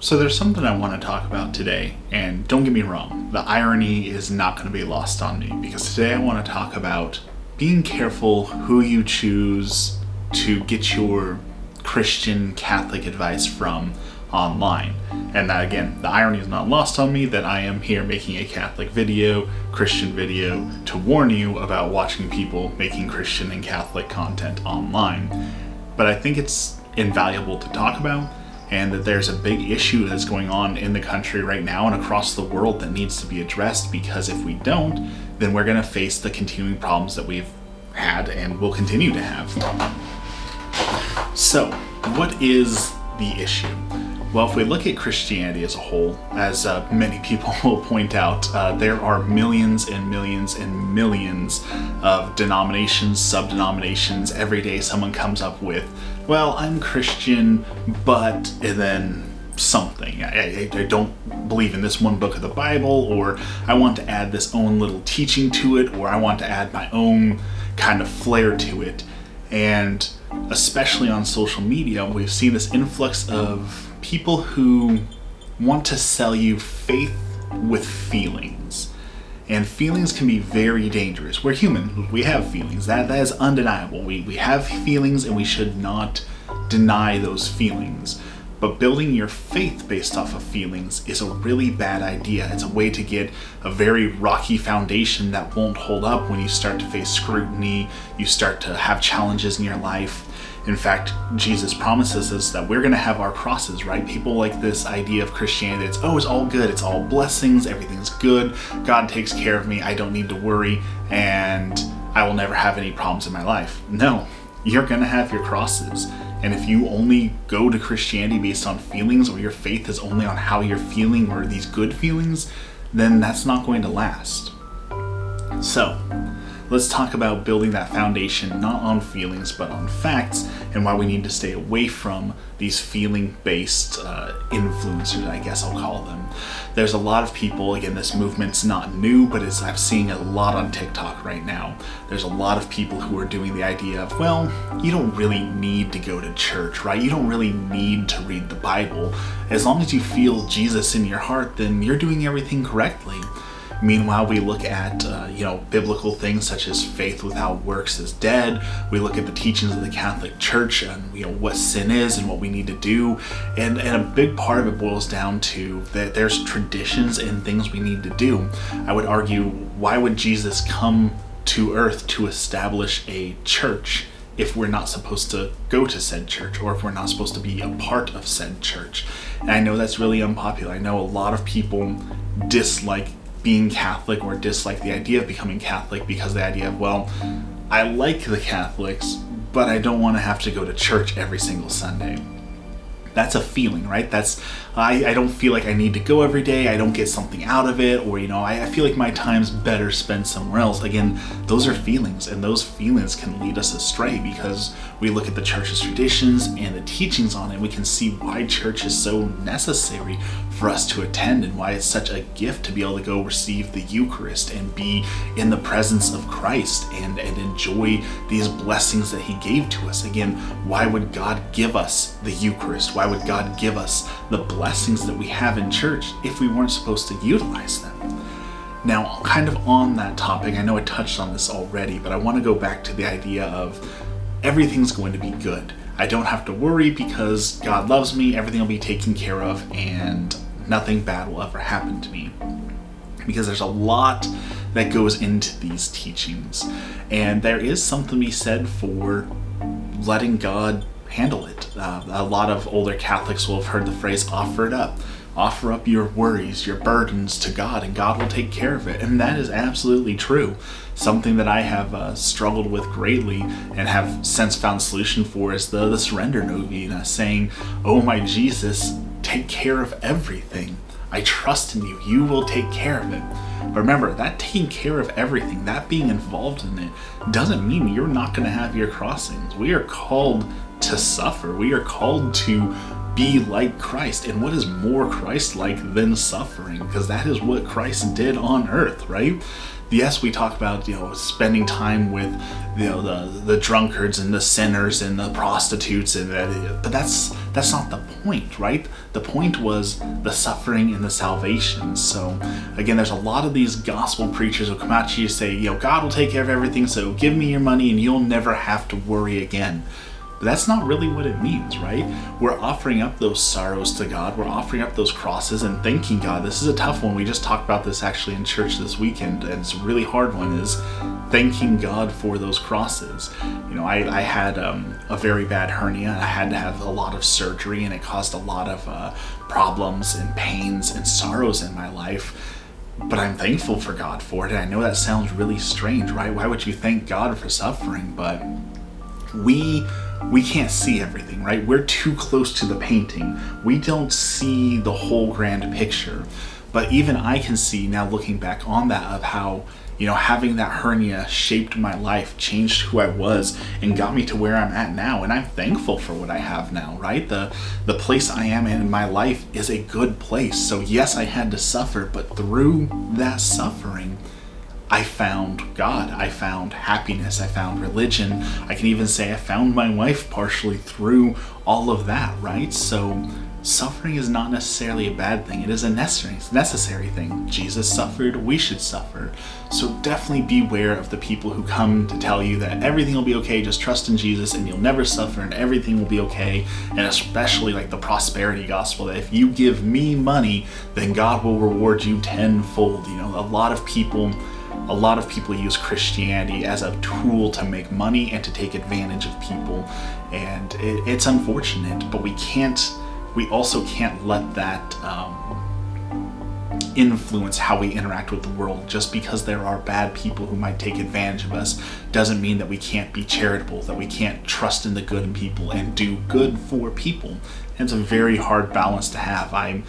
So there's something I want to talk about today, and don't get me wrong, the irony is not going to be lost on me, because today I want to talk about being careful who you choose to get your Christian Catholic advice from online. And that, again, the irony is not lost on me that I am here making a Catholic video, Christian video, to warn you about watching people making Christian and Catholic content online. But I think it's invaluable to talk about, and that there's a big issue that's going on in the country right now and across the world that needs to be addressed, because if we don't, then we're going to face the continuing problems that we've had and will continue to have. So, what is the issue? Well, if we look at Christianity as a whole, as many people will point out, there are millions and millions and millions of denominations, sub-denominations. Every day someone comes up with, well, I'm Christian, but, and then something. I don't believe in this one book of the Bible, or I want to add this own little teaching to it, or I want to add my own kind of flair to it. And especially on social media, we've seen this influx of people who want to sell you faith with feelings. And feelings can be very dangerous. We're human, we have feelings. That is undeniable. We have feelings and we should not deny those feelings. But building your faith based off of feelings is a really bad idea. It's a way to get a very rocky foundation that won't hold up when you start to face scrutiny, you start to have challenges in your life. In fact, Jesus promises us that we're going to have our crosses, right? People like this idea of Christianity, it's all good, it's all blessings, everything's good, God takes care of me, I don't need to worry, and I will never have any problems in my life. No, you're going to have your crosses. And if you only go to Christianity based on feelings, or your faith is only on how you're feeling or these good feelings, then that's not going to last. So, let's talk about building that foundation not on feelings but on facts, and why we need to stay away from these feeling-based influencers, I guess I'll call them. There's a lot of people, again, this movement's not new, but I'm seeing a lot on TikTok right now. There's a lot of people who are doing the idea of, well, you don't really need to go to church, right? You don't really need to read the Bible. As long as you feel Jesus in your heart, then you're doing everything correctly. Meanwhile, we look at biblical things such as faith without works is dead. We look at the teachings of the Catholic Church and what sin is and what we need to do. And a big part of it boils down to that there's traditions and things we need to do. I would argue, why would Jesus come to earth to establish a church if we're not supposed to go to said church, or if we're not supposed to be a part of said church? And I know that's really unpopular. I know a lot of people dislike being Catholic, or dislike the idea of becoming Catholic because of the idea of, well, I like the Catholics, but I don't want to have to go to church every single Sunday. That's a feeling, right? I don't feel like I need to go every day, I don't get something out of it, or I feel like my time's better spent somewhere else. Again, those are feelings, and those feelings can lead us astray, because we look at the church's traditions and the teachings on it, we can see why church is so necessary for us to attend, and why it's such a gift to be able to go receive the Eucharist and be in the presence of Christ and enjoy these blessings that he gave to us. Again, why would God give us the Eucharist? Why would God give us the blessings that we have in church if we weren't supposed to utilize them? Now, kind of on that topic, I know I touched on this already, but I want to go back to the idea of everything's going to be good. I don't have to worry because God loves me, everything will be taken care of, and nothing bad will ever happen to me. Because there's a lot that goes into these teachings, and there is something to be said for letting God handle it. A lot of older Catholics will have heard the phrase, offer it up. Offer up your worries, your burdens to God, and God will take care of it. And that is absolutely true. Something that I have struggled with greatly and have since found solution for is the surrender novena, saying, oh my Jesus, take care of everything. I trust in you. You will take care of it. But remember, that taking care of everything, that being involved in it, doesn't mean you're not going to have your crossings. We are called to suffer. We are called to be like Christ. And what is more Christ-like than suffering? Because that is what Christ did on earth, right? Yes, we talk about, spending time with, the drunkards and the sinners and the prostitutes, but that's not the point, right? The point was the suffering and the salvation. So again, there's a lot of these gospel preachers who come out to you and say, God will take care of everything, so give me your money and you'll never have to worry again. But that's not really what it means, right? We're offering up those sorrows to God. We're offering up those crosses and thanking God. This is a tough one. We just talked about this actually in church this weekend, and it's a really hard one, is thanking God for those crosses. I had a very bad hernia. I had to have a lot of surgery, and it caused a lot of problems and pains and sorrows in my life. But I'm thankful for God for it. And I know that sounds really strange, right? Why would you thank God for suffering? But we can't see everything, right? We're too close to the painting. We don't see the whole grand picture. But even I can see now, looking back on that, of how, having that hernia shaped my life, changed who I was, and got me to where I'm at now. And I'm thankful for what I have now, right? The place I am in my life is a good place. So yes, I had to suffer, but through that suffering, I found God, I found happiness, I found religion. I can even say I found my wife partially through all of that, right? So suffering is not necessarily a bad thing. It is a necessary thing. Jesus suffered, we should suffer. So definitely beware of the people who come to tell you that everything will be okay, just trust in Jesus and you'll never suffer and everything will be okay. And especially like the prosperity gospel, that if you give me money, then God will reward you tenfold. A lot of people use Christianity as a tool to make money and to take advantage of people, and it's unfortunate, but we also can't let that influence how we interact with the world. Just because there are bad people who might take advantage of us doesn't mean that we can't be charitable, that we can't trust in the good in people and do good for people. And it's a very hard balance to have. I'm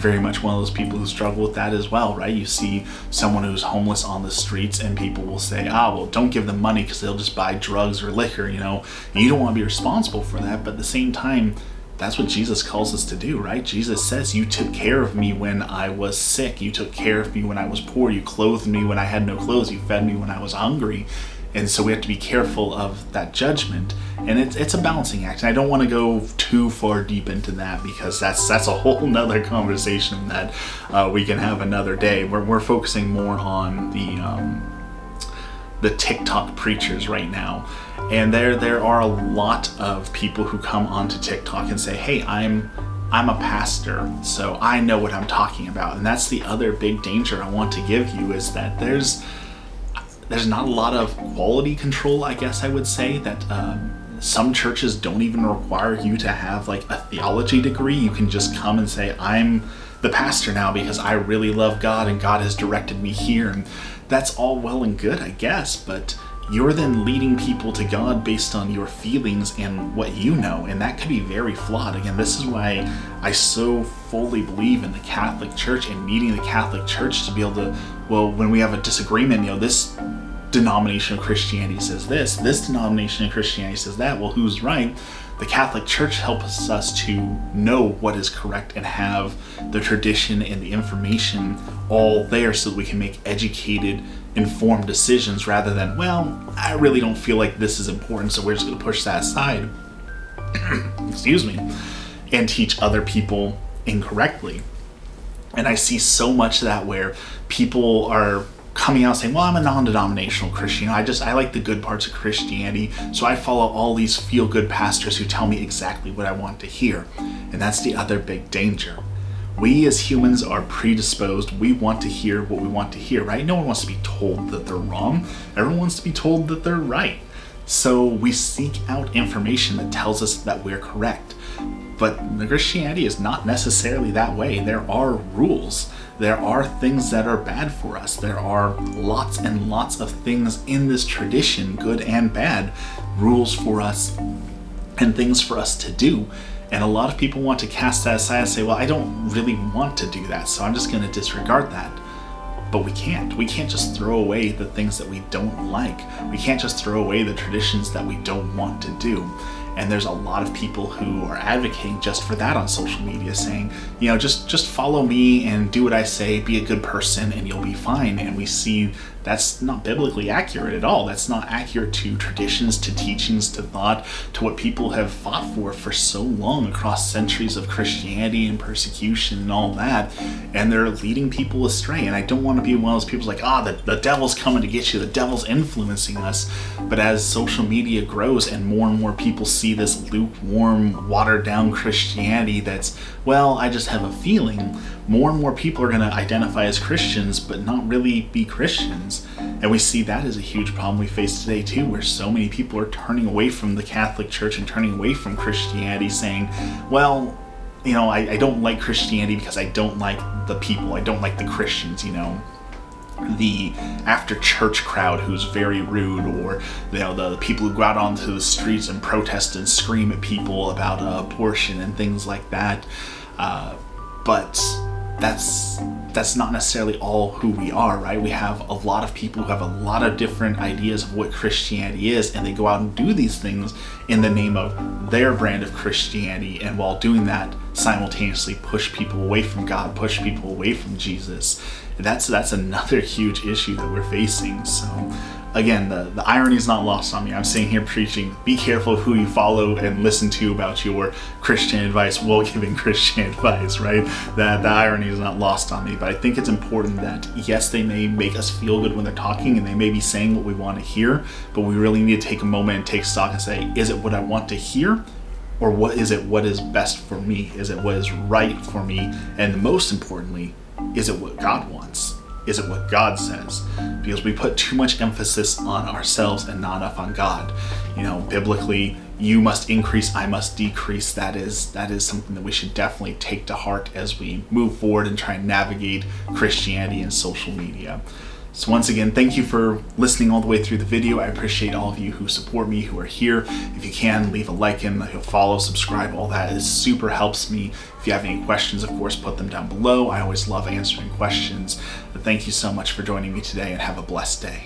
very much one of those people who struggle with that as well, right? You see someone who's homeless on the streets and people will say, well, don't give them money because they'll just buy drugs or liquor, You don't want to be responsible for that, but at the same time, that's what Jesus calls us to do, right? Jesus says, you took care of me when I was sick. You took care of me when I was poor. You clothed me when I had no clothes. You fed me when I was hungry. And so we have to be careful of that judgment. And it's a balancing act. And I don't want to go too far deep into that, because that's a whole nother conversation that we can have another day. We're focusing more on the TikTok preachers right now. And there are a lot of people who come onto TikTok and say, hey, I'm a pastor, so I know what I'm talking about. And that's the other big danger I want to give you, is that there's not a lot of quality control, I guess I would say, that some churches don't even require you to have like a theology degree. You can just come and say, I'm the pastor now because I really love God and God has directed me here. And that's all well and good, I guess, but you're then leading people to God based on your feelings and what you know, and that could be very flawed. Again, this is why I so fully believe in the Catholic Church and meeting the Catholic Church to be able to, when we have a disagreement, this denomination of Christianity says this denomination of Christianity says that, well, who's right? The Catholic Church helps us to know what is correct and have the tradition and the information all there so that we can make educated, informed decisions, rather than, I really don't feel like this is important, so we're just going to push that aside, excuse me, and teach other people incorrectly. And I see so much of that where people are coming out saying, I'm a non-denominational Christian. I like the good parts of Christianity, so I follow all these feel-good pastors who tell me exactly what I want to hear. And that's the other big danger. We as humans are predisposed. We want to hear what we want to hear, right? No one wants to be told that they're wrong. Everyone wants to be told that they're right. So we seek out information that tells us that we're correct. But the Christianity is not necessarily that way. There are rules. There are things that are bad for us. There are lots and lots of things in this tradition, good and bad, rules for us and things for us to do. And a lot of people want to cast that aside and say, I don't really want to do that, so I'm just going to disregard that. But we can't. We can't just throw away the things that we don't like. We can't just throw away the traditions that we don't want to do. And there's a lot of people who are advocating just for that on social media, saying, you know, just follow me and do what I say, be a good person, and you'll be fine. And we see that's not biblically accurate at all. That's not accurate to traditions, to teachings, to thought, to what people have fought for so long across centuries of Christianity and persecution and all that. And they're leading people astray. And I don't want to be one of those people like, the devil's coming to get you, the devil's influencing us. But as social media grows and more people see this lukewarm, watered down Christianity that's, well, I just have a feeling, more and more people are going to identify as Christians but not really be Christians. And we see that as a huge problem we face today too, where so many people are turning away from the Catholic Church and turning away from Christianity, saying, well, you know, I don't like Christianity because I don't like the people, I don't like the Christians, you know, the after church crowd who's very rude, or you know, the people who go out onto the streets and protest and scream at people about abortion and things like that. But that's not necessarily all who we are, right? We have a lot of people who have a lot of different ideas of what Christianity is, and they go out and do these things in the name of their brand of Christianity, and while doing that, simultaneously push people away from God, push people away from Jesus. That's another huge issue that we're facing. So again, the irony is not lost on me. I'm sitting here preaching, be careful of who you follow and listen to about your Christian advice while giving Christian advice, right? That the irony is not lost on me. But I think it's important that, yes, they may make us feel good when they're talking and they may be saying what we want to hear, but we really need to take a moment and take stock and say, is it what I want to hear? Or what is best for me? Is it what is right for me? And most importantly, is it what God wants? Is it what God says? Because we put too much emphasis on ourselves and not enough on God. You know, biblically, you must increase, I must decrease. That is something that we should definitely take to heart as we move forward and try and navigate Christianity and social media. So once again, thank you for listening all the way through the video. I appreciate all of you who support me, who are here. If you can, leave a like and follow, subscribe, all that is super helps me. If you have any questions, of course, put them down below. I always love answering questions. But thank you so much for joining me today, and have a blessed day.